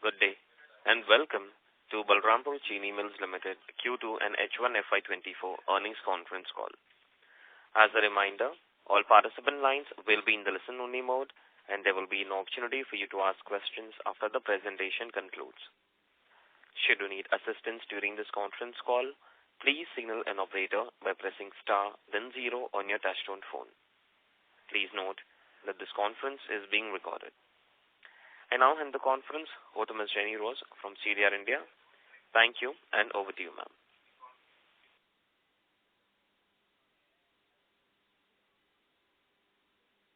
Good day, and welcome to Balrampur Chini Mills Limited Q2 and H1 FY2024 earnings conference call. As a reminder, all participant lines will be in the listen-only mode, and there will be an opportunity for you to ask questions after the presentation concludes. Should you need assistance during this conference call, please signal an operator by pressing star then 0 on your touchtone phone. Please note that this conference is being recorded. I now hand the conference over to Ms. Jenny Rose from CDR India. Thank you, and over to you, ma'am.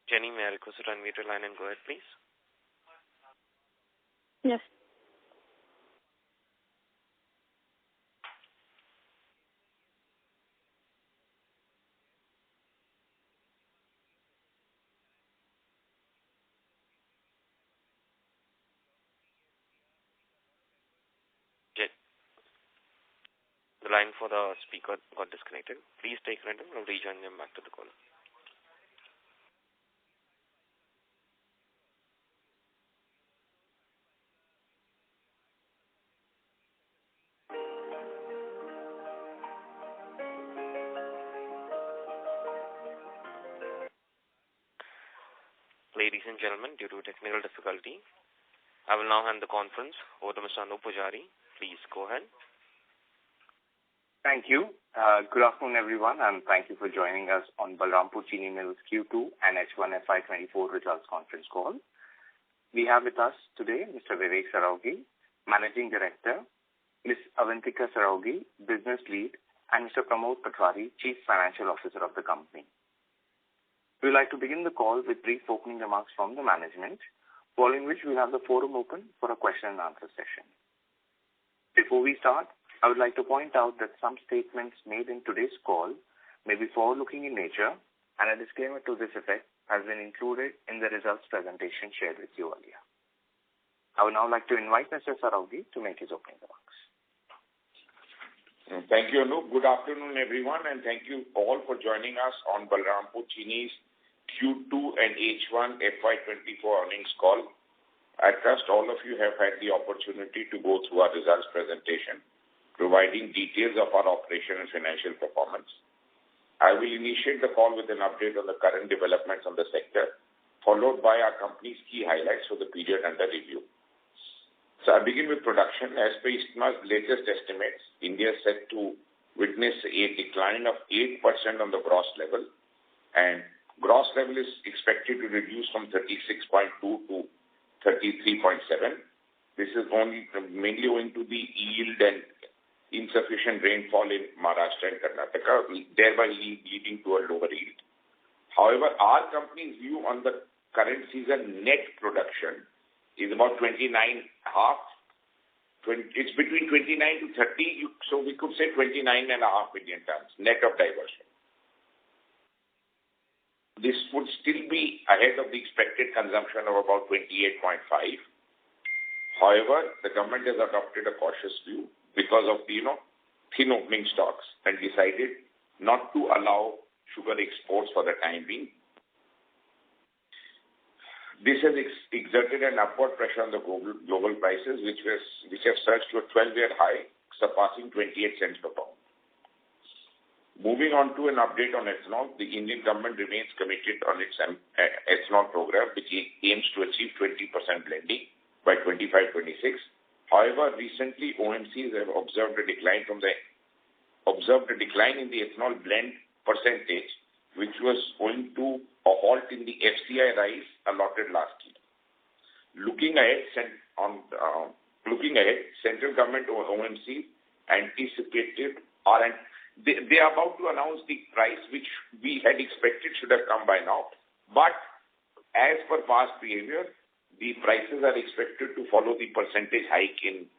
Jenny, may I request you to unmute your line and go ahead, please? Yes. The line for the speaker got disconnected. Please stay connected and rejoin them back to the call. Ladies and gentlemen, due to technical difficulty, I will now hand the conference over to Mr. Anup Pujari. Please go ahead. Thank you. Good afternoon, everyone, and thank you for joining us on Balrampur Chini Mills Q2 and H1 FY24 results conference call. We have with us today Mr. Vivek Saraogi, Managing Director, Ms. Avantika Saraogi, Business Lead, and Mr. Pramod Patwari, Chief Financial Officer of the company. We would like to begin the call with brief opening remarks from the management, following which we will have the forum open for a question and answer session. Before we start, I would like to point out that some statements made in today's call may be forward-looking in nature, and a disclaimer to this effect has been included in the results presentation shared with you earlier. I would now like to invite Mr. Saraogi to make his opening remarks. Thank you, Anup. Good afternoon, everyone, and thank you all for joining us on Balrampur Chini's Q2 and H1 FY24 earnings call. I trust all of you have had the opportunity to go through our results presentation, providing details of our operation and financial performance. I will initiate the call with an update on the current developments on the sector, followed by our company's key highlights for the period under review. So I begin with production. As per ISTMA's latest estimates, India is set to witness a decline of 8% on the gross level, and gross level is expected to reduce from 36.2 to 33.7. This is mainly owing to the yield and insufficient rainfall in Maharashtra and Karnataka, thereby leading to a lower yield. However, our company's view on the current season net production is about 29.5. It's between 29 to 30, so we could say 29.5 million tons net of diversion. This would still be ahead of the expected consumption of about 28.5. However, the government has adopted a cautious view because of the, thin opening stocks, and decided not to allow sugar exports for the time being. This has exerted an upward pressure on the global prices, which have surged to a 12-year high, surpassing 28 cents per pound. Moving on to an update on ethanol, the Indian government remains committed on its ethanol program, which aims to achieve 20% blending by 25-26. However, recently OMCs have observed a decline in the ethanol blend percentage, which was owing to a halt in the FCI rice allotted last year. Looking ahead, central government or OMC anticipated they are about to announce the price which we had expected should have come by now. But as per past behavior, the prices are expected to follow the percentage hike in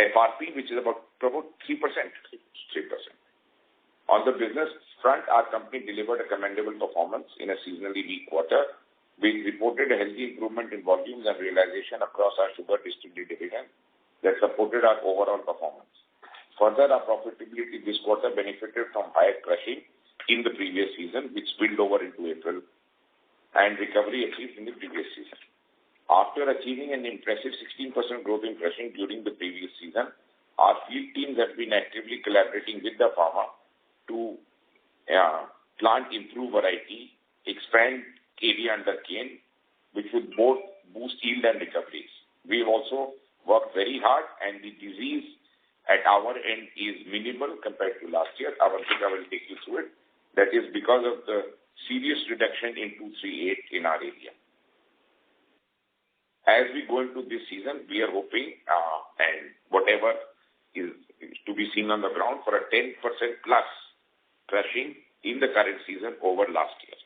FRP, which is about 3%. On the business front, our company delivered a commendable performance in a seasonally weak quarter. We reported a healthy improvement in volumes and realization across our sugar distillery division that supported our overall performance. Further, our profitability this quarter benefited from higher crushing in the previous season, which spilled over into April, and recovery achieved in the previous season. After achieving an impressive 16% growth in crushing during the previous season, our field teams have been actively collaborating with the farmer to plant improved variety, expand area under cane, which would both boost yield and recoveries. We have also worked very hard, and the disease at our end is minimal compared to last year. Avantika will take you through it. That is because of the serious reduction in 238 in our area. As we go into this season, we are hoping, and whatever is to be seen on the ground, for a 10% plus crushing in the current season over last year.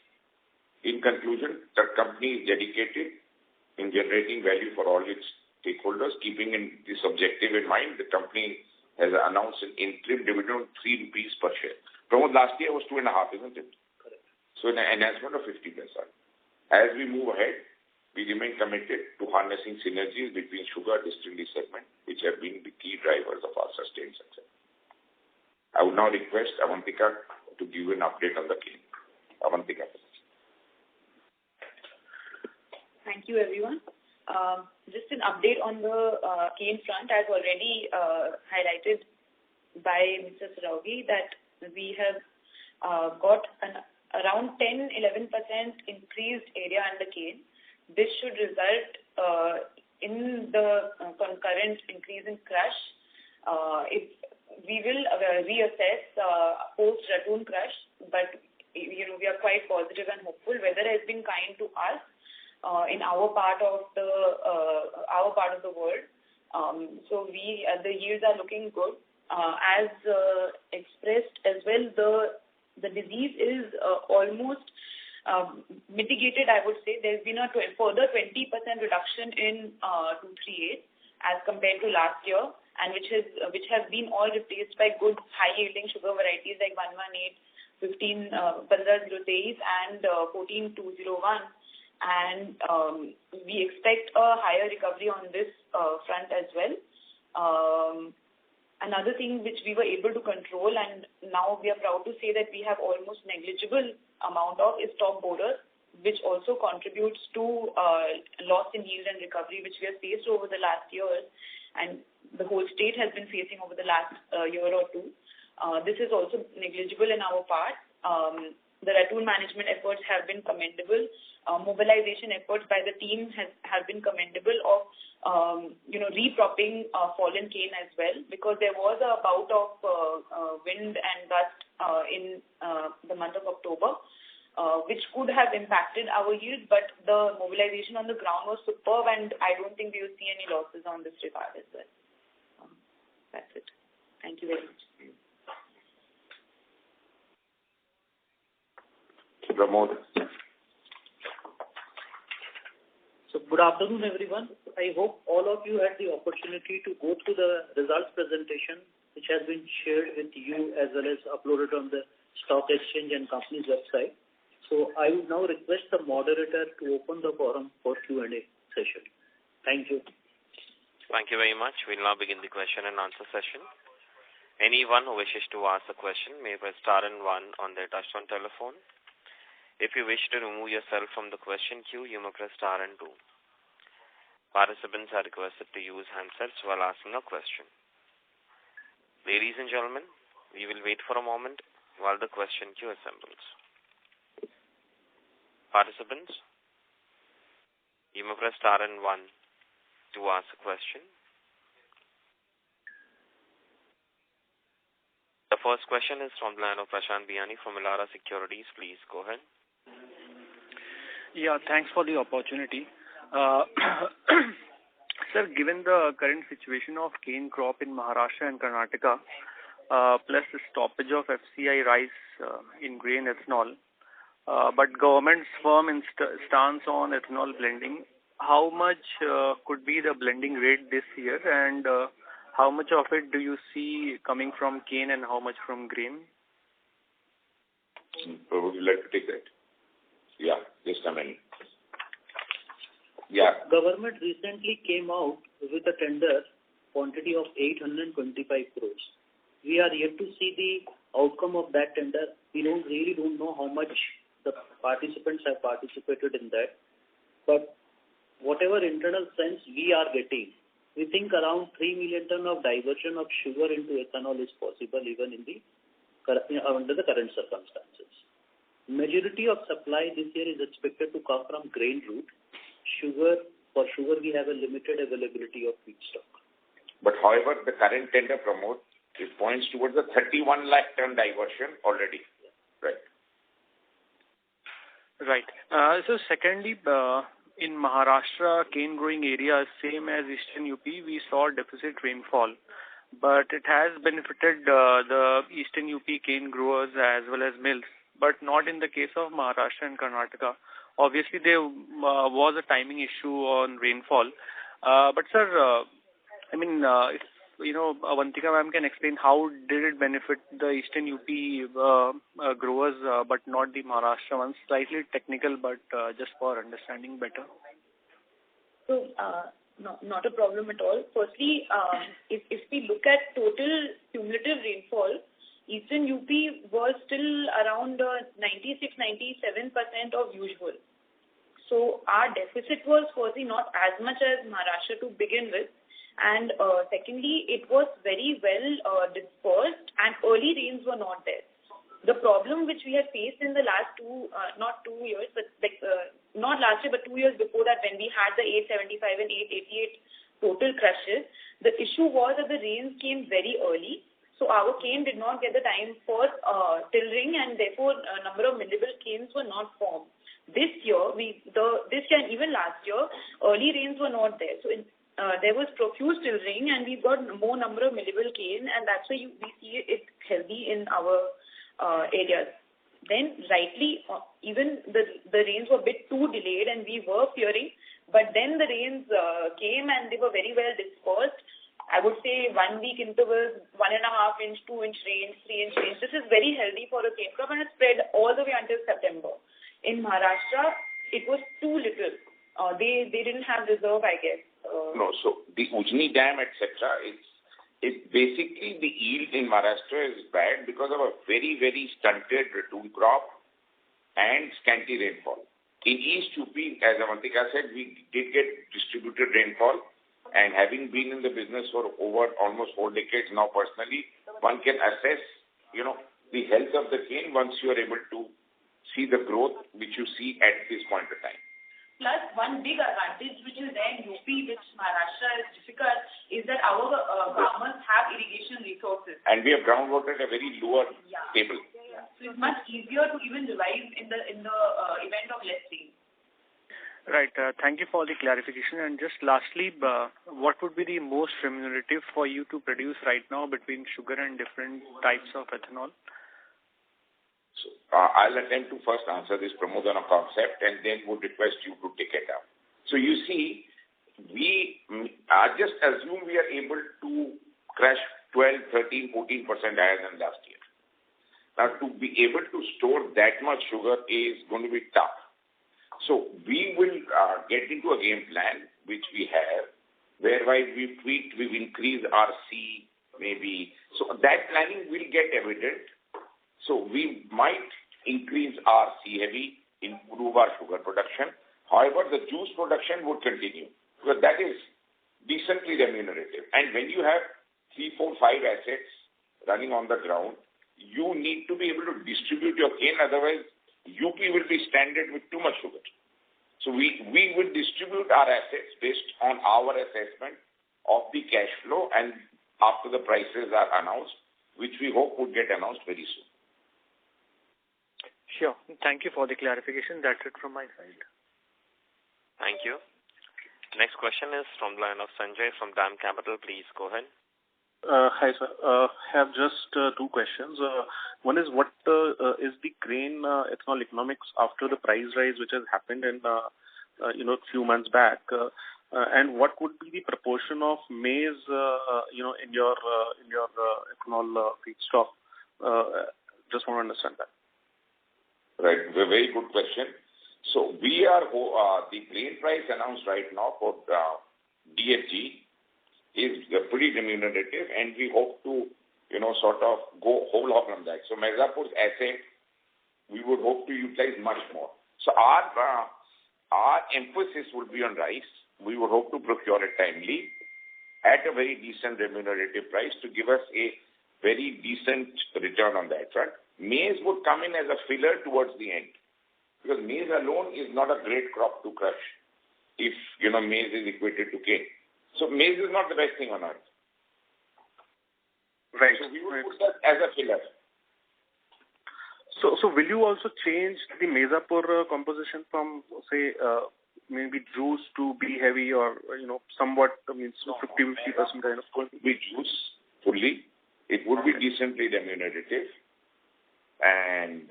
In conclusion, the company is dedicated in generating value for all its stakeholders. Keeping in this objective in mind, the company has announced an interim dividend of 3 rupees per share. From last year was 2.5, isn't it? Correct. So an enhancement of 50%. As we move ahead, we remain committed to harnessing synergies between sugar distillery segment, which have been the key drivers of our sustained success. I would now request Avantika to give an update on the cane. Avantika. Thank you, everyone. Just an update on the cane front, as already highlighted by Mr. Saraugi, that we have got around 10-11% increased area under cane. This should result in the concurrent increase in crush. We will reassess post-ratoon crush, but we are quite positive and hopeful. Weather has been kind to us in our part of the world, so the yields are looking good. As expressed as well, the disease is almost mitigated, I would say. There's been a further 20% reduction in 238 as compared to last year, and which has been all replaced by good high-yielding sugar varieties like 118, 1503 and 14201. And we expect a higher recovery on this front as well. Another thing which we were able to control, and now we are proud to say that we have almost negligible amount of, is top borer, which also contributes to loss in yield and recovery, which we have faced over the last years, and the whole state has been facing over the last year or two. This is also negligible in our part. The ratoon management efforts have been commendable. Mobilization efforts by the team have been commendable of repropping fallen cane as well, because there was a bout of wind and gust in the month of October, which could have impacted our yield, but the mobilization on the ground was superb, and I don't think we will see any losses on this regard as well. That's it. Thank you very much. Pramod. So good afternoon, everyone. I hope all of you had the opportunity to go through the results presentation, which has been shared with you as well as uploaded on the stock exchange and company's website. So I would now request the moderator to open the forum for Q&A session. Thank you. Thank you very much. We'll now begin the question and answer session. Anyone who wishes to ask a question may press star and 1 on their touchtone telephone. If you wish to remove yourself from the question queue, you may press star and 2. Participants are requested to use handsets while asking a question. Ladies and gentlemen, we will wait for a moment while the question queue assembles. Participants, you may press star and 1 to ask a question. The first question is from the line of Prashant Biyani from Elara Securities. Please go ahead. Yeah, thanks for the opportunity. Sir, given the current situation of cane crop in Maharashtra and Karnataka, plus the stoppage of FCI rice in grain ethanol, but government's firm stance on ethanol blending, how much could be the blending rate this year, and how much of it do you see coming from cane and how much from grain? Would you like to take that? Yeah, just a minute. Yeah. Government recently came out with a tender quantity of 825 crores. We are yet to see the outcome of that tender. We really don't know how much the participants have participated in that. But whatever internal sense we are getting, we think around 3 million ton of diversion of sugar into ethanol is possible even in the under the current circumstances. Majority of supply this year is expected to come from grain route. For sugar we have a limited availability of feedstock. But however, the current tender promote, it points towards a 31 lakh ton diversion already. Right. Right. So secondly, in Maharashtra, cane growing areas, same as Eastern UP, we saw deficit rainfall. But it has benefited the Eastern UP cane growers as well as mills, but not in the case of Maharashtra and Karnataka. Obviously, there was a timing issue on rainfall. But sir, if Avantika ma'am can explain how did it benefit the Eastern UP growers, but not the Maharashtra ones? Slightly technical, but just for understanding better. So, no, not a problem at all. Firstly, if we look at total cumulative rainfall, Eastern UP was still around 96-97% of usual. So our deficit was firstly not as much as Maharashtra to begin with. And secondly, it was very well dispersed and early rains were not there. The problem which we had faced in the last not 2 years, but not last year, but 2 years before that, when we had the 875 and 888 total crushes, the issue was that the rains came very early. So our cane did not get the time for tillering, and therefore a number of millable canes were not formed. This year, and even last year, early rains were not there. So there was profuse tillering, and we've got more number of millable cane, and that's why we see it healthy in our areas. Then rightly, even the rains were a bit too delayed, and we were fearing, but then the rains came and they were very well dispersed. I would say 1 week intervals, 1.5 inch, 2 inch rains, 3 inch rains. This is very healthy for a cane crop, and it spread all the way until September. In Maharashtra, it was too little. They didn't have reserve, I guess. No, so the Ujni Dam, etc., it's basically the yield in Maharashtra is bad because of a very, very stunted ratoon crop and scanty rainfall. In East UP, as Avantika said, we did get distributed rainfall, and having been in the business for over almost 4 decades now personally, one can assess, the health of the cane once you are able to see the growth which you see at this point of time. Plus, one big advantage which is there in UP, which Maharashtra is difficult, is that our farmers have irrigation resources. And we have groundwater at a very lower table. Yeah. So it's much easier to even revive in the event of less rain. Right. Thank you for the clarification. And just lastly, what would be the most remunerative for you to produce right now between sugar and different types of ethanol? So I'll attempt to first answer this, Pramod, on a concept, and then would request you to take it up. So you see, we just assume we are able to crush 12, 13, 14% higher than last year. Now, to be able to store that much sugar is going to be tough. So we will get into a game plan, which we have, whereby we've tweaked, we've increased RC, maybe. So that planning will get evident. So we might increase RC heavy, improve our sugar production. However, the juice production would continue, because that is decently remunerative. And when you have 3, 4, 5 assets running on the ground, you need to be able to distribute your cane, otherwise UP will be stranded with too much sugar. So we will distribute our assets based on our assessment of the cash flow and after the prices are announced, which we hope would get announced very soon. Sure. Thank you for the clarification. That's it from my side. Thank you. Next question is from the line of Sanjay from DAM Capital. Please go ahead. Hi, sir. I have just 2 questions. One is, what is the grain ethanol economics after the price rise which has happened in few months back, and what would be the proportion of maize in your ethanol feedstock? Just want to understand that. Right, a very good question. So we are the grain price announced right now for DFG is pretty remunerative, and we hope to, sort of go whole hog on that. So Mirzapur's asset, we would hope to utilize much more. So our our emphasis would be on rice. We would hope to procure it timely at a very decent remunerative price to give us a very decent return on that front. Maize would come in as a filler towards the end, because maize alone is not a great crop to crush if, maize is equated to cane. So maize is not the best thing on earth. Right. So we would put that as a filler. So will you also change the Mezapur composition from, say, maybe juice to be heavy, or, somewhat, 50% kind of? It would be juice fully. It would be decently remunerative. And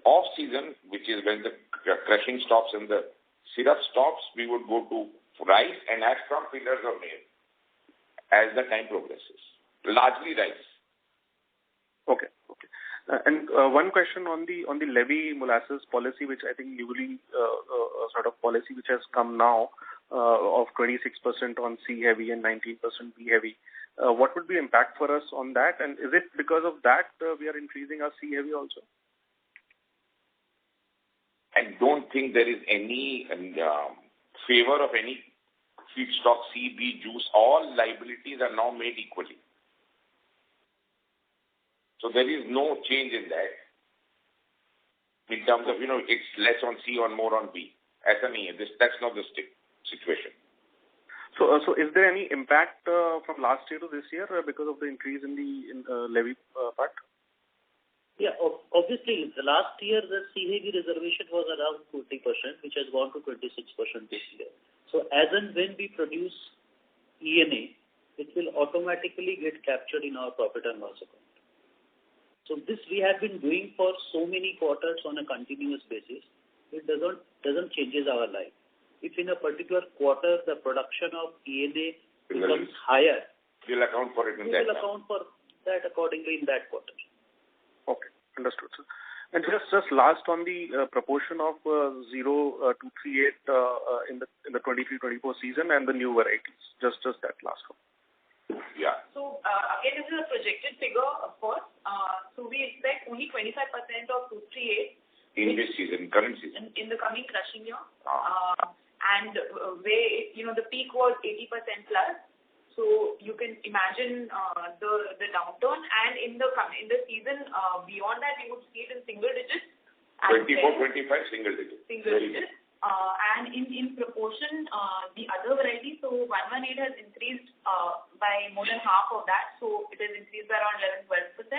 off-season, which is when the crushing stops and the syrup stops, we would go to rice and add some fillers of maize as the time progresses. Largely rice. Okay. And one question on the levy molasses policy, which I think newly sort of policy which has come now of 26% on C heavy and 19% B heavy. What would be impact for us on that? And is it because of that we are increasing our C heavy also? I don't think there is any favor of any feedstock, C, B, juice. All liabilities are now made equally. So there is no change in that in terms of, it's less on C or more on B. SME, that's not the situation. So is there any impact from last year to this year because of the increase in the levy part? Yeah, obviously, the last year the C-heavy reservation was around 20%, which has gone to 26% this year. So as and when we produce ENA, it will automatically get captured in our profit and loss account. So this we have been doing for so many quarters on a continuous basis. It doesn't changes our life. If in a particular quarter the production of ENA becomes higher, we'll account for it in that. We will account for that accordingly in that quarter. Okay, understood, sir. And just last on the proportion of 0238 in the 23-24 season and the new varieties. Just that last one. Yeah. So again, this is a projected figure, of course. So we expect only 25% of 238 in this season, current season, in the coming crushing year. And where the peak was 80% plus. So you can imagine the downturn, and in the season beyond that, you would see it in single digits. 24, 25 single digits. Single digits. And in proportion, the other varieties, so 118 has increased by more than half of that. So it has increased by around 11-12%.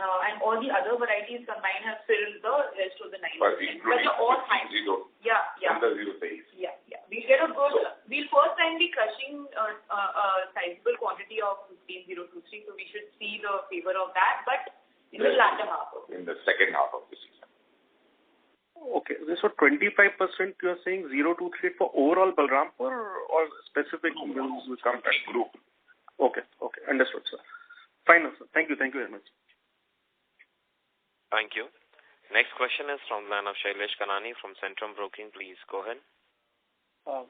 And all the other varieties combined have filled the rest of the 9%. But they're all high. Zero. Yeah. Under zero phase. Yeah. We'll get a good. We'll first time be crushing a sizable quantity of 15023, so we should see the favor of that. But in the latter half of it. In the second half of the season. Okay, so 25% you are saying 0238 for overall Balrampur or specific mills which come back? Group. Okay, understood, sir. Fine, sir. Thank you very much. Thank you. Next question is from the line of Shailesh Kanani from Centrum Broking. Please go ahead.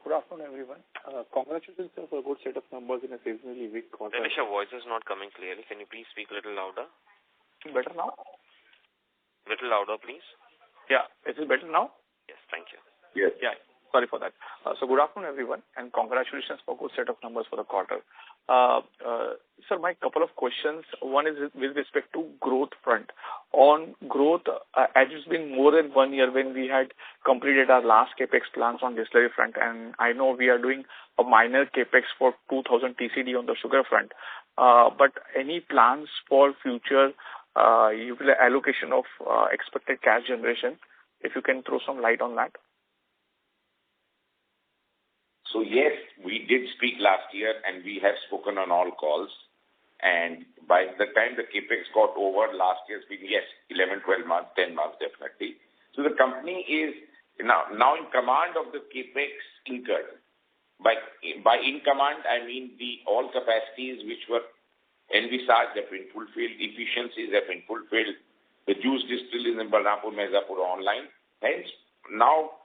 Good afternoon, everyone. Congratulations for a good set of numbers in a seasonally weak quarter. Shailesh, your voice is not coming clearly. Can you please speak a little louder? Better now? Little louder, please. Yeah. Is it better now? Yes, thank you. Yes. Yeah. Sorry for that. So good afternoon, everyone, and congratulations for a good set of numbers for the quarter. Sir, my couple of questions. One is with respect to growth front. On growth, as it's been more than 1 year when we had completed our last capex plans on distillery front, and I know we are doing a minor capex for 2,000 TCD on the sugar front. But any plans for future allocation of expected cash generation, if you can throw some light on that? So yes, we did speak last year and we have spoken on all calls. And by the time the capex got over last year's been, 11, 12 months, 10 months definitely. So the company is now in command of the capex incurred. By in command, I mean all capacities which were envisaged have been fulfilled, efficiencies have been fulfilled, the juice distilleries in Balrampur, Mezapur are online. Hence, now,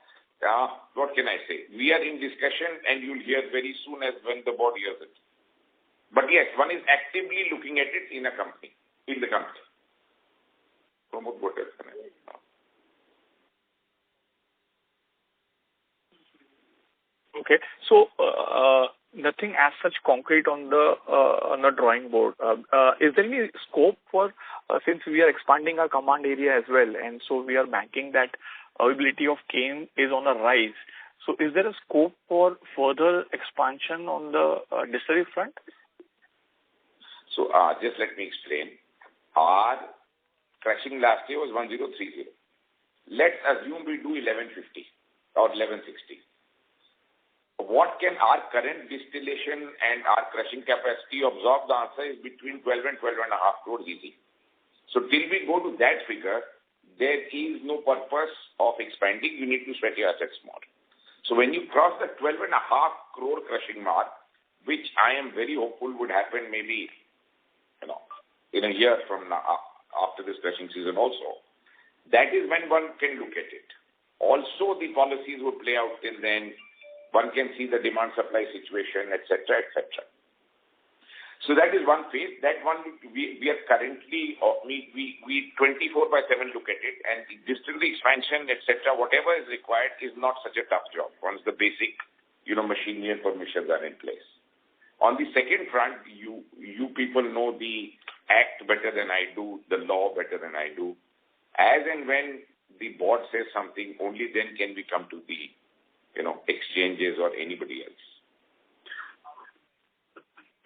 what can I say? We are in discussion and you'll hear very soon as when the board hears it. But yes, one is actively looking at it in the company. Promote what else can I say? Okay. So, nothing as such concrete on the drawing board. Is there any scope for, since we are expanding our command area as well, and so we are banking that availability of cane is on a rise. So is there a scope for further expansion on the distillery front? So just let me explain. Our crushing last year was 1030. Let's assume we do 1150 or 1160. What can our current distillation and our crushing capacity absorb? The answer is between 12 and 12.5 crores easy. So till we go to that figure, there is no purpose of expanding. You need to sweat your assets more. So when you cross the 12.5 crore crushing mark, which I am very hopeful would happen maybe, in a year from now, after this crushing season also, that is when one can look at it. Also, the policies would play out till then. One can see the demand-supply situation, etc., etc. So that is one phase. That one we are currently, we 24/7 look at it, and the distillery expansion, etc., whatever is required is not such a tough job once the basic, machinery and permissions are in place. On the second front, you people know the act better than I do, the law better than I do. As and when the board says something, only then can we come to the exchanges or anybody else.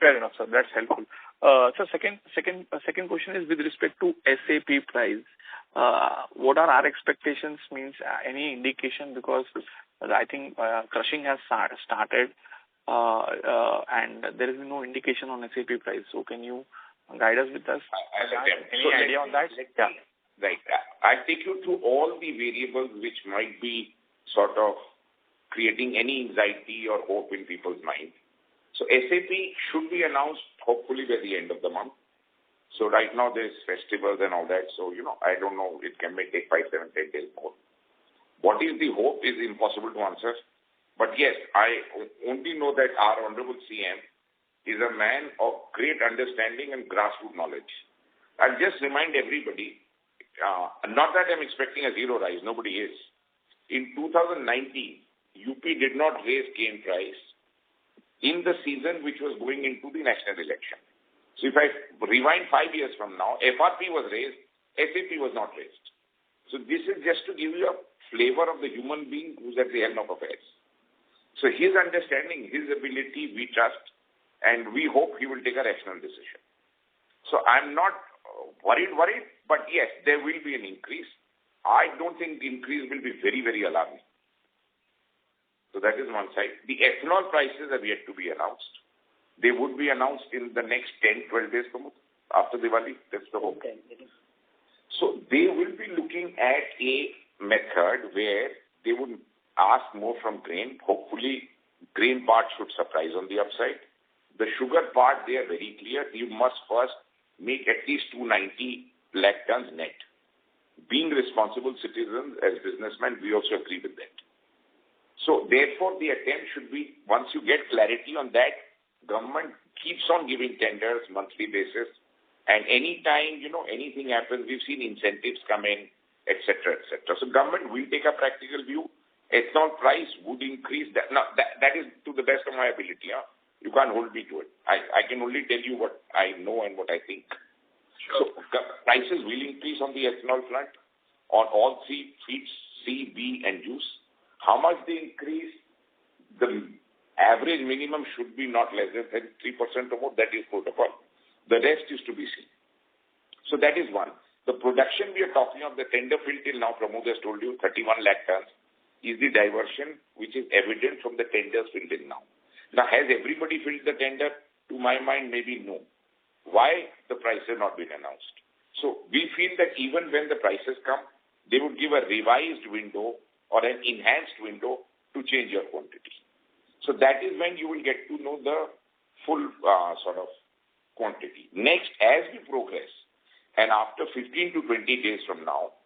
Fair enough, sir. That's helpful. So second question is with respect to SAP price. What are our expectations? Means any indication, because I think crushing has started and there is no indication on SAP price. So can you guide us with us? Any idea on that? Right. I take you through all the variables which might be sort of creating any anxiety or hope in people's mind. So SAP should be announced hopefully by the end of the month. So right now there's festivals and all that. So, I don't know, it may take 5, 7, 10 days more. What is the hope is impossible to answer. But yes, I only know that our Honorable CM is a man of great understanding and grassroots knowledge. I'll just remind everybody, not that I'm expecting a zero rise, nobody is. In 2019, UP did not raise cane price in the season which was going into the national election. So if I rewind 5 years from now, FRP was raised, SAP was not raised. So this is just to give you a flavor of the human being who's at the helm of affairs. So his understanding, his ability, we trust, and we hope he will take a rational decision. So I'm not worried, but yes, there will be an increase. I don't think the increase will be very, very alarming. So that is one side. The ethanol prices have yet to be announced. They would be announced in the next 10, 12 days after Diwali. That's the hope. Okay. So they will be looking at a method where they would ask more from grain. Hopefully, grain part should surprise on the upside. The sugar part, they are very clear. You must first make at least 290 lakh tons net. Being responsible citizens as businessmen, we also agree with that. So therefore, the attempt should be, once you get clarity on that, government keeps on giving tenders monthly basis. And anytime, anything happens, we've seen incentives come in, etc., etc. So government will take a practical view. Ethanol price would increase. That is to the best of my ability. You can't hold me to it. I can only tell you what I know and what I think. Sure. So prices will increase on the ethanol front on all three feeds, C, B, and juice. How much they increase? The average minimum should be not less than 3% or more. That is protocol. The rest is to be seen. So that is one. The production we are talking of, the tender field till now, Pramod has told you, 31 lakh tons, is the diversion which is evident from the tenders filled in now. Now, has everybody filled the tender? To my mind, maybe no. Why? The price has not been announced. So we feel that even when the prices come, they would give a revised window or an enhanced window to change your quantity. So that is when you will get to know the full sort of quantity. Next, as we progress, and after 15 to 20 days from now,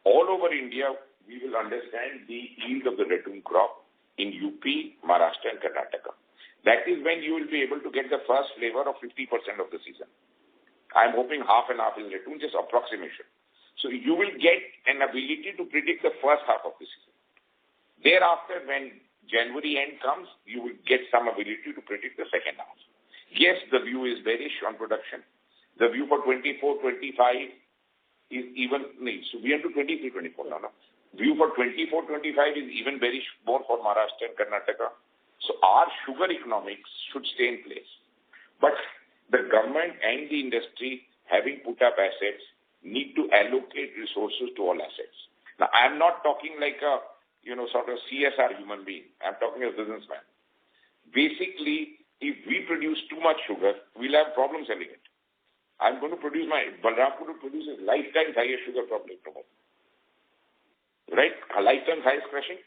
all over India, we will understand the yield of the ratoon crop in UP, Maharashtra and Karnataka. That is when you will be able to get the first flavor of 50% of the season. I'm hoping half and half is ratoon, just approximation. So you will get an ability to predict the first half of the season. Thereafter, when January end comes, you will get some ability to predict the second half. Yes, the view is bearish on production. The view for 24-25 is even, so we are to 23-24 now. View for 24-25 is even bearish more for Maharashtra and Karnataka. So our sugar economics should stay in place. But the government and the industry, having put up assets, need to allocate resources to all assets. Now, I am not talking like a, sort of CSR human being. I am talking as a businessman. Basically, if we produce too much sugar, we'll have problems selling it. I'm going to produce Balrampur will produce his lifetime highest sugar problem tomorrow. Right? A lifetime highest crushing?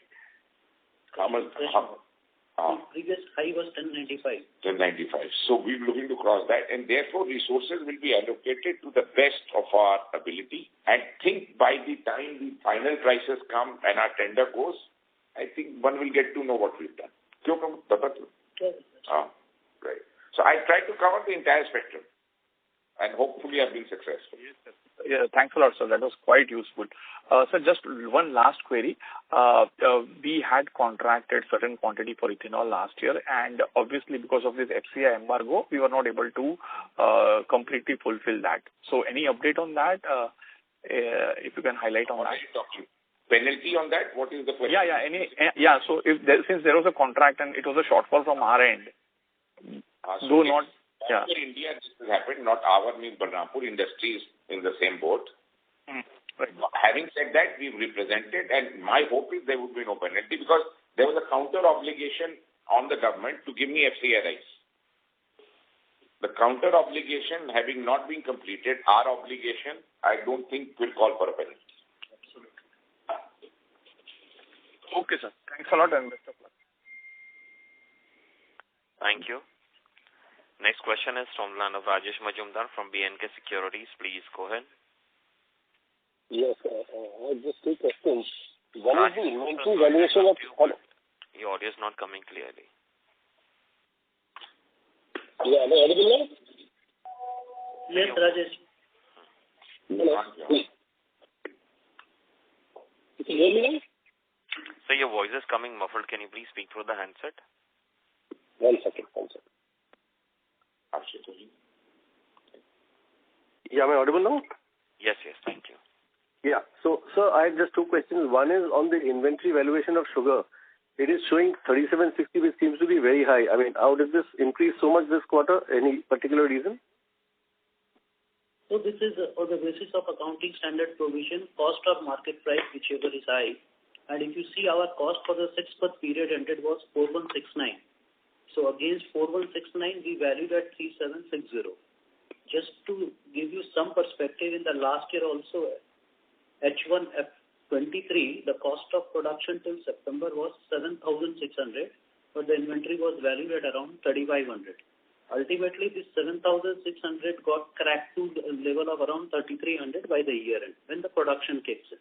How much? The previous high was 1095. 1095. So we're looking to cross that, and therefore resources will be allocated to the best of our ability. I think by the time the final prices come and our tender goes, I think one will get to know what we've done. Right. So I tried to cover the entire spectrum, and hopefully I've been successful. Yeah, thanks a lot, sir. That was quite useful. Sir, just one last query. We had contracted certain quantity for ethanol last year, and obviously because of this FCI embargo, we were not able to completely fulfill that. So any update on that? If you can highlight on that. Penalty on that? What is the question? So since there was a contract and it was a shortfall from our end, in India, this has happened, not our, means Balrampur industry is in the same boat. Right. Having said that, we've represented, and my hope is there would be no penalty because there was a counter obligation on the government to give me FCI rice. The counter obligation having not been completed, our obligation, I don't think will call for a penalty. Absolutely. Okay, sir. Thanks a lot and best of luck. Thank you. Next question is from Lana Rajesh Majumdar from BNK Securities. Please go ahead. Yes, I have just two questions. One is the inventory valuation of... Your audio is not coming clearly. Yeah, am I audible now? Yes, Rajesh. Hello. You can hear me now? So your voice is coming muffled. Can you please speak through the handset? One second. Yeah, am I audible now? Yes, thank you. Yeah, so sir, I have just two questions. One is on the inventory valuation of sugar. It is showing 3760, which seems to be very high. I mean, how did this increase so much this quarter? Any particular reason? So this is on the basis of accounting standard provision, cost of market price, whichever is high. And if you see our cost for the 6-month period ended was 4169. So against 4169, we valued at 3760. Just to give you some perspective, in the last year also, H1 F23, the cost of production till September was 7,600, but the inventory was valued at around 3,500. Ultimately, this 7,600 got cracked to the level of around 3,300 by the year end, when the production kicks in.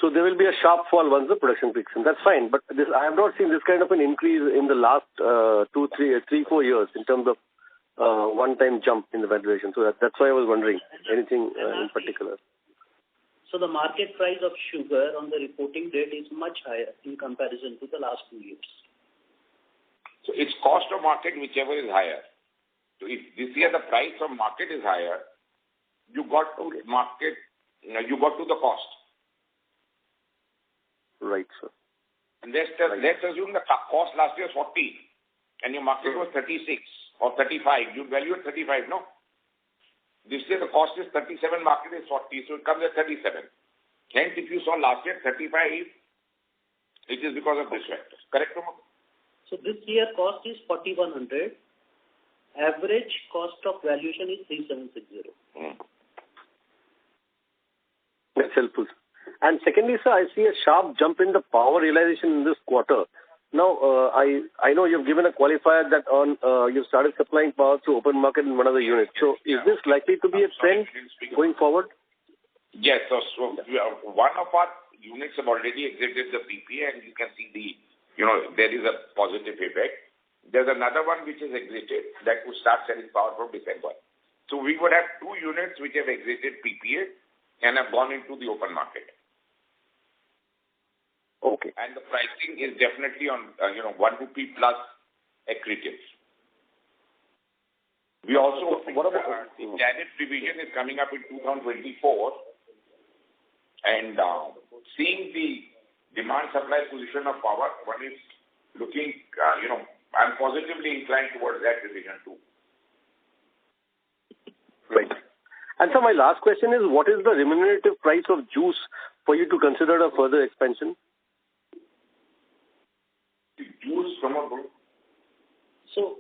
So there will be a sharp fall once the production kicks in. That's fine, but I have not seen this kind of an increase in the last 4 years in terms of one-time jump in the valuation. So that's why I was wondering, anything in particular? So the market price of sugar on the reporting date is much higher in comparison to the last 2 years. So it's cost of market, whichever is higher. So if this year the price of market is higher, you got to market, you got to the cost. Right, sir. And let's assume the cost last year was 40 and your market was 36 or 35. You value at 35, no? This year the cost is 37, market is 40, so it comes at 37. Hence, if you saw last year 35, it is because of this factor. Correct, Pramod? So this year cost is 4,100. Average cost of valuation is 3,760. That's helpful. And secondly, sir, I see a sharp jump in the power realization in this quarter. Now, I know you've given a qualifier that you've started supplying power to open market in one of the units. So is this likely to be a trend going forward? Yes. So one of our units have already exited the PPA, and you can see there is a positive effect. There's another one which is exited that will start selling power from December. So we would have 2 units which have exited PPA and have gone into the open market. Okay. And the pricing is definitely on, 1 rupee plus accretive. We also think the tariff revision is coming up in 2024, and seeing the demand-supply position of power, one is looking, I'm positively inclined towards that revision too. Right. And so my last question is, what is the remunerative price of juice for you to consider a further expansion? Juice from a group. So,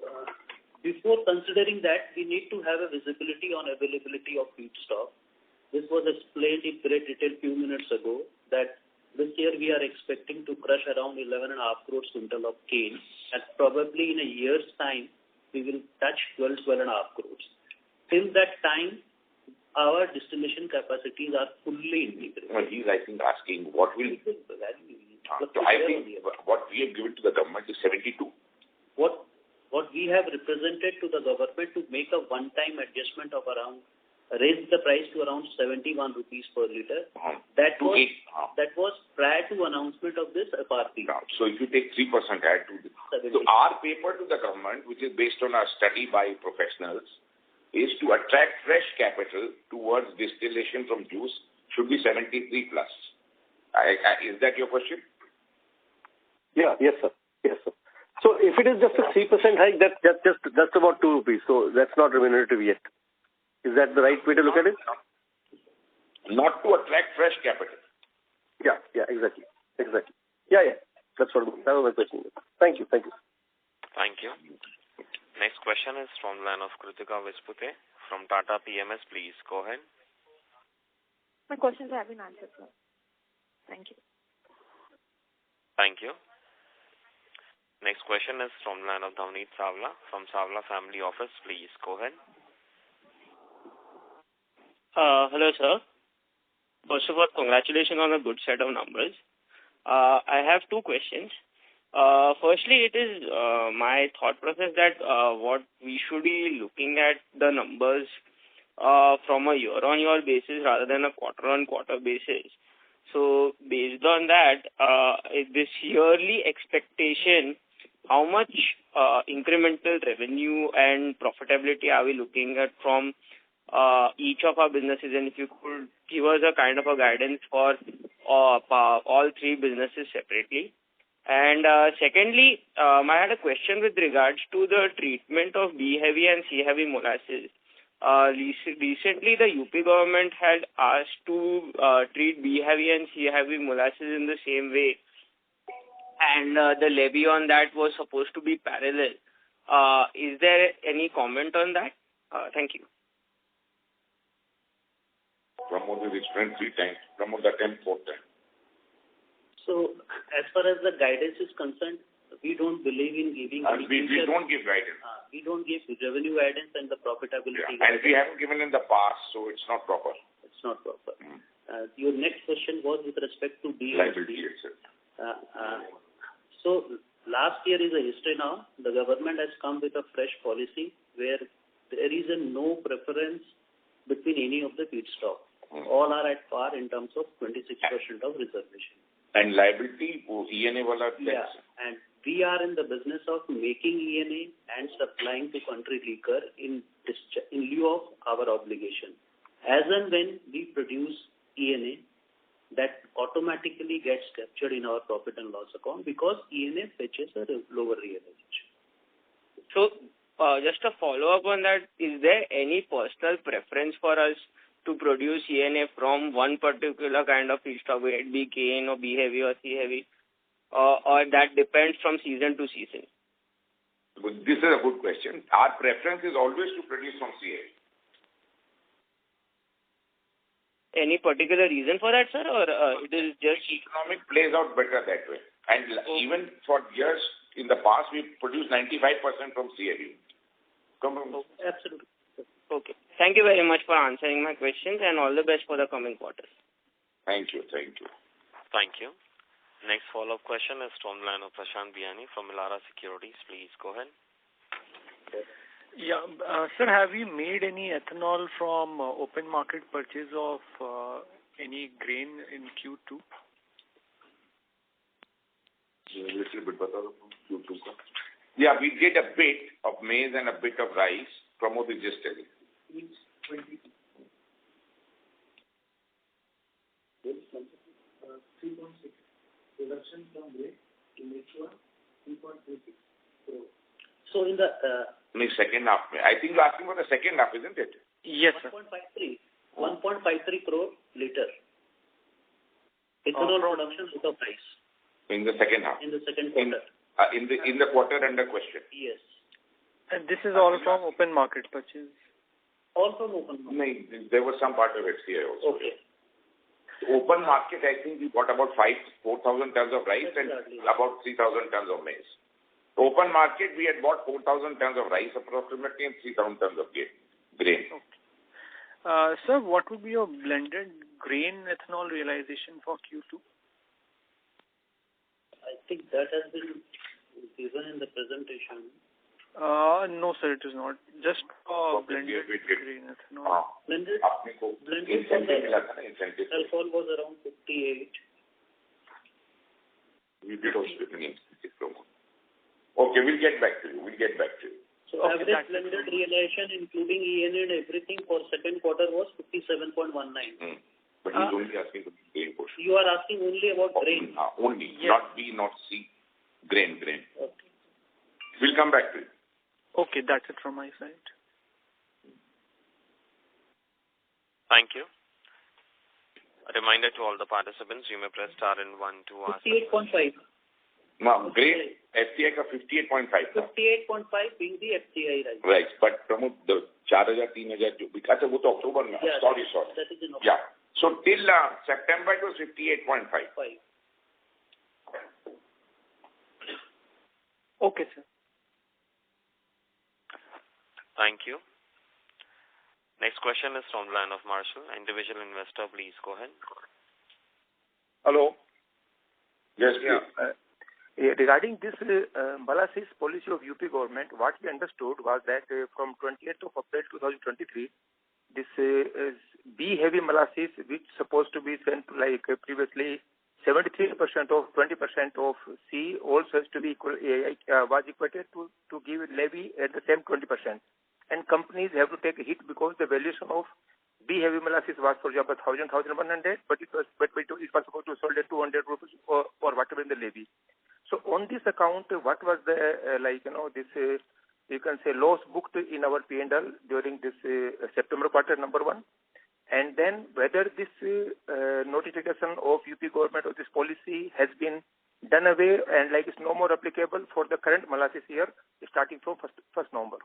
before considering that, we need to have a visibility on availability of feedstock. This was explained in great detail few minutes ago that this year we are expecting to crush around 11.5 crores quintal of cane, and probably in a year's time we will touch 12.5 crores. Till that time, our distillation capacities are fully integrated. Well, he's, I think, asking what will... So I think what we have given to the government is 72. What we have represented to the government to make a one-time adjustment of around, raise the price to around 71 rupees per liter. That was prior to announcement of this FRP. So if you take 3% add to this. So our paper to the government, which is based on a study by professionals, is to attract fresh capital towards distillation from juice should be 73 plus. Is that your question? Yeah, yes, sir. Yes, sir. So if it is just a 3% hike, that's about 2 rupees. So that's not remunerative yet. Is that the right way to look at it? Not to attract fresh capital. Yeah, exactly. Yeah. That was my question. Thank you. Thank you. Next question is from the line of Kritika Vispute from Tata PMS. Please go ahead. My questions have been answered, sir. Thank you. Thank you. Next question is from the line of Dhavneet Savla from Savla Family Office. Please go ahead. Hello, sir. First of all, congratulations on a good set of numbers. I have two questions. Firstly, it is my thought process that what we should be looking at the numbers from a year-on-year basis rather than a quarter-on-quarter basis. So, based on that, this yearly expectation, how much incremental revenue and profitability are we looking at from each of our businesses? And if you could give us a kind of a guidance for all three businesses separately. And secondly, I had a question with regards to the treatment of B-heavy and C-heavy molasses. Recently, the UP government had asked to treat B-heavy and C-heavy molasses in the same way, and the levy on that was supposed to be parallel. Is there any comment on that? Thank you. Pramod has explained 3 times. Pramod attempt 4 times. So, as far as the guidance is concerned, we don't believe in giving... We don't give guidance. We don't give revenue guidance and the profitability. Yeah. And we haven't given in the past, so it's not proper. It's not proper. Your next question was with respect to liability itself. So, last year is a history now. The government has come with a fresh policy where there is no preference between any of the feedstock. All are at par in terms of 26% of reservation. And liability, ENA wala yeah, and we are in the business of making ENA and supplying to country leaker in lieu of our obligation. As and when we produce ENA, that automatically gets captured in our profit and loss account because ENA fetches a lower realization. So, just a follow-up on that, is there any personal preference for us to produce ENA from one particular kind of feedstock, whether it be cane or B-heavy or C-heavy, or that depends from season to season? This is a good question. Our preference is always to produce from C-heavy. Any particular reason for that, sir, or it is just... Economic plays out better that way. And even for years in the past, we produced 95% from C-heavy. Absolutely. Okay. Thank you very much for answering my questions and all the best for the coming quarters. Thank you. Thank you. Next follow-up question is from the line of Prashant Biyani from Elara Securities. Please go ahead. Yeah. Sir, have you made any ethanol from open market purchase of any grain in Q2? little bit Q2. Yeah, we did a bit of maize and a bit of rice. Pramod is just telling. 3.6. Reduction from rate in H1, 3.36 crore. So in the second half, I think you're asking for the second half, isn't it? Yes, sir. 1.53 crore liter. Ethanol production out of rice. In the second half. In the second quarter. In the quarter under question. Yes. And this is all from open market purchase. All from open market. No, there was some part of FCI also. Okay. Open market, I think we got about 4,000 tons of rice and about 3,000 tons of maize. Open market, we had bought 4,000 tons of rice approximately and 3,000 tons of grain. Okay. Sir, what would be your blended grain ethanol realization for Q2? I think that has been given in the presentation. No, sir, it is not. Just blended grain ethanol. Blended alcohol was around 58. We did also an incentive promo. Okay, we'll get back to you. So average blended realization including ENA and everything for second quarter was 57.19. But he's only asking for the grain portion. You are asking only about grain? Only, yes. Not B, not C. Grain. Okay. We'll come back to you. Okay, that's it from my side. Thank you. A reminder to all the participants, you may press star and 1 to ask. 58.5. Now, grain, FCI ka 58.5. 58.5 being the FCI rice. Right, but Pramod, the 4,000, 3,000, because it was October now. Yeah, Sorry. That is in October. Yeah. So till September it was 58.5. Okay, sir. Thank you. Next question is from the line of Marshall, individual investor. Please go ahead. Hello. Yes, please. Regarding this molasses policy of UP government, what we understood was that from 28th of April 2023, this B-heavy molasses, which supposed to be sent to previously 73% of 20% of C, also has to be was equated to give levy at the same 20%. And companies have to take a hit because the valuation of B-heavy molasses was, for example, 1,100, but it was supposed to sold at 200 rupees or whatever in the levy. So on this account, what was the you can say loss booked in our P&L during this September quarter, number one, and then whether this notification of UP government of this policy has been done away and it's no more applicable for the current molasses year starting from 1st November.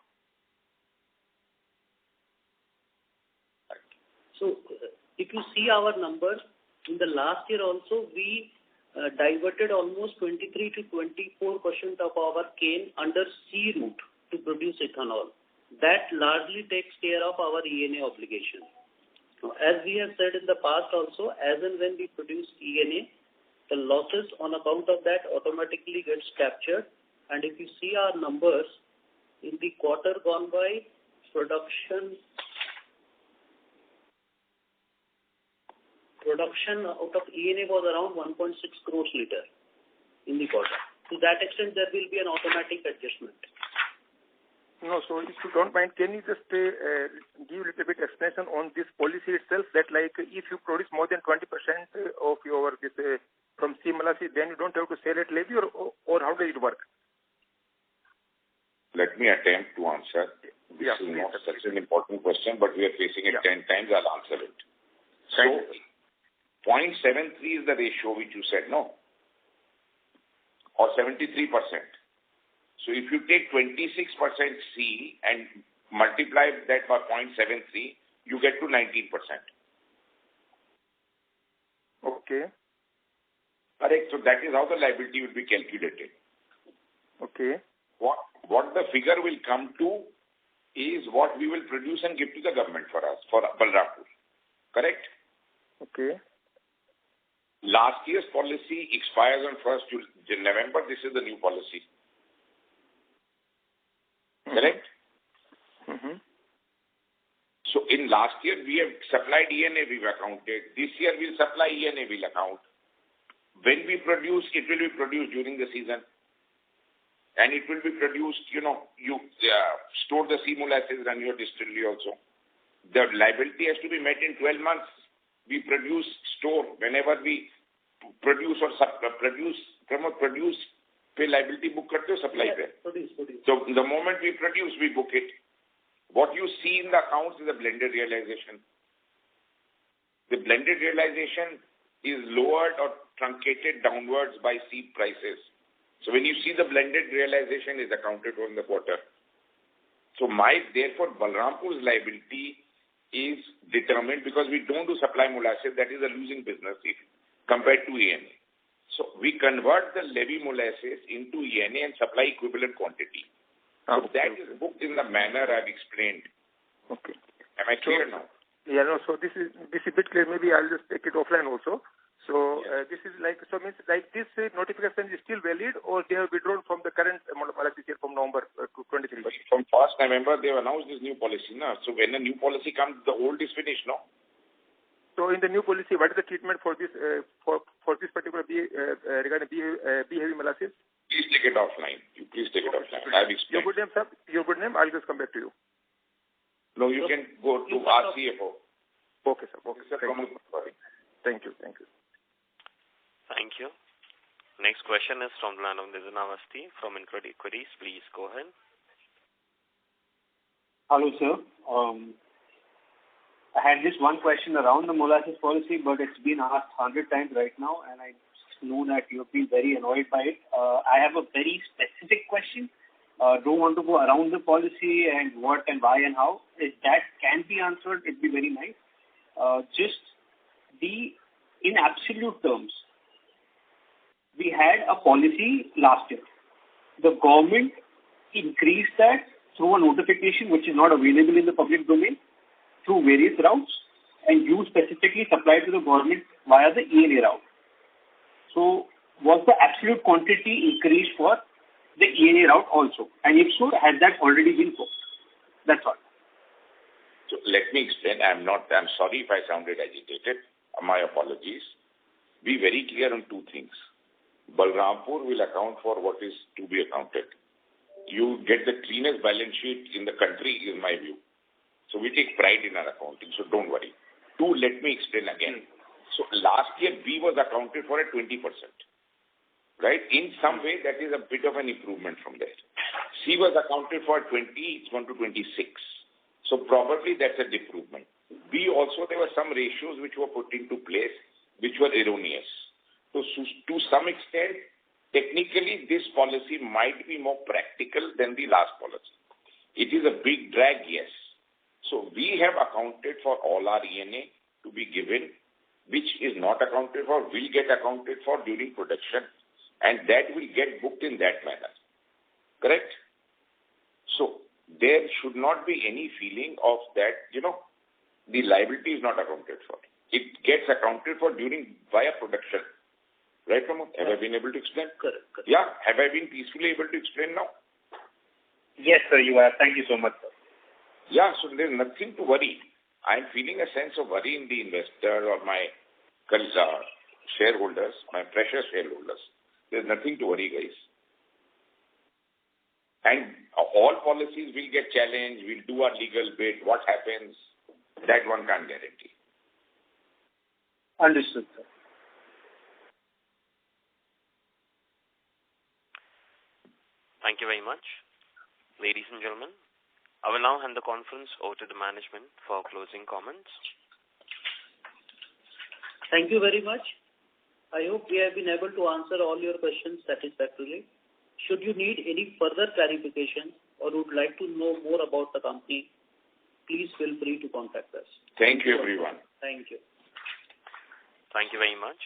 So if you see our numbers, in the last year also, we diverted almost 23 to 24% of our cane under C route to produce ethanol. That largely takes care of our ENA obligation. As we have said in the past also, as and when we produce ENA, the losses on account of that automatically gets captured. And if you see our numbers, in the quarter gone by, production out of ENA was around 1.6 crores liter in the quarter. To that extent, there will be an automatic adjustment. No, so if you don't mind, can you just give a little bit explanation on this policy itself, that if you produce more than 20% of your from C molasses, then you don't have to sell at levy, or how does it work? Let me attempt to answer. This is not such an important question, but we are facing it 10 times. I'll answer it. So, 0.73 is the ratio which you said, no? Or 73%. So if you take 26% C and multiply that by 0.73, you get to 19%. Okay. Correct. So that is how the liability will be calculated. Okay. What the figure will come to is what we will produce and give to the government for us, for Balrampur. Correct? Okay. Last year's policy expires on 1st November. This is the new policy. Correct? Mm-hmm. So in last year, we have supplied ENA, we've accounted. This year, we'll supply ENA, we'll account. when we produce, it will be produced during the season. And it will be produced, you store the sea molasses, run your distillery also. The liability has to be met in 12 months. We produce, store. Whenever we produce or produce, pay liability book karte ho, supply pe. Produce. So the moment we produce, we book it. What you see in the accounts is the blended realization. The blended realization is lowered or truncated downwards by seed prices. So when you see the blended realization is accounted for in the quarter. So therefore, Balrampur's liability is determined because we don't do supply molasses. That is a losing business compared to ENA. So we convert the levy molasses into ENA and supply equivalent quantity. So that is booked in the manner I've explained. Okay. Am I clear now? Yeah, no, so this is a bit clear. Maybe I'll just take it offline also. So this is means this notification is still valid, or they have withdrawn from the current molasses from November to 23? From 1st November, they have announced this new policy. So when a new policy comes, the old is finished, no? So in the new policy, what is the treatment for this particular regarding B heavy molasses? Please take it offline. Please take it offline. I've explained. Your good name, sir? Your good name? I'll just come back to you. No, you can go to our CFO. Okay, sir. Okay, sir. Thank you. Thank you. Next question is from Nizana Avasti from Incred Equities. Please go ahead. Hello, sir. I had just one question around the molasses policy, but it's been asked 100 times right now, and I know that you've been very annoyed by it. I have a very specific question. Don't want to go around the policy and what and why and how. If that can be answered, it'd be very nice. In absolute terms, we had a policy last year. The government increased that through a notification which is not available in the public domain through various routes, and you specifically supplied to the government via the ENA route. So was the absolute quantity increased for the ENA route also? And if so, has that already been booked? That's all. So let me explain. I'm sorry if I sounded agitated. My apologies. Be very clear on two things. Balrampur will account for what is to be accounted. You get the cleanest balance sheet in the country is my view. So we take pride in our accounting, so don't worry. Two, let me explain again. So last year B was accounted for at 20%. Right? In some way that is a bit of an improvement from there. C was accounted for at 20, it's gone to 26. So probably that's an improvement. B also, there were some ratios which were put into place which were erroneous. So to some extent, technically this policy might be more practical than the last policy. It is a big drag, yes. So we have accounted for all our ENA to be given, which is not accounted for, will get accounted for during production, and that will get booked in that manner. Correct? So there should not be any feeling of that, the liability is not accounted for. It gets accounted for via production. Right, Pramod? Have I been able to explain? Correct. Yeah. Have I been peacefully able to explain now? Yes, sir, you have. Thank you so much, sir. Yeah, so there's nothing to worry. I'm feeling a sense of worry in the investor or my shareholders, my precious shareholders. There's nothing to worry, guys. And all policies will get challenged. We'll do our legal bit. What happens, that one can't guarantee. Understood, sir. Thank you very much. Ladies and gentlemen, I will now hand the conference over to the management for closing comments. Thank you very much. I hope we have been able to answer all your questions satisfactorily. Should you need any further clarification or would like to know more about the company, please feel free to contact us. Thank you, everyone. Thank you. Thank you very much.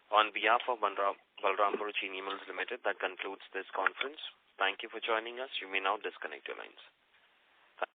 On behalf of Balrampur Chini Mills Limited, that concludes this conference. Thank you for joining us. You may now disconnect your lines.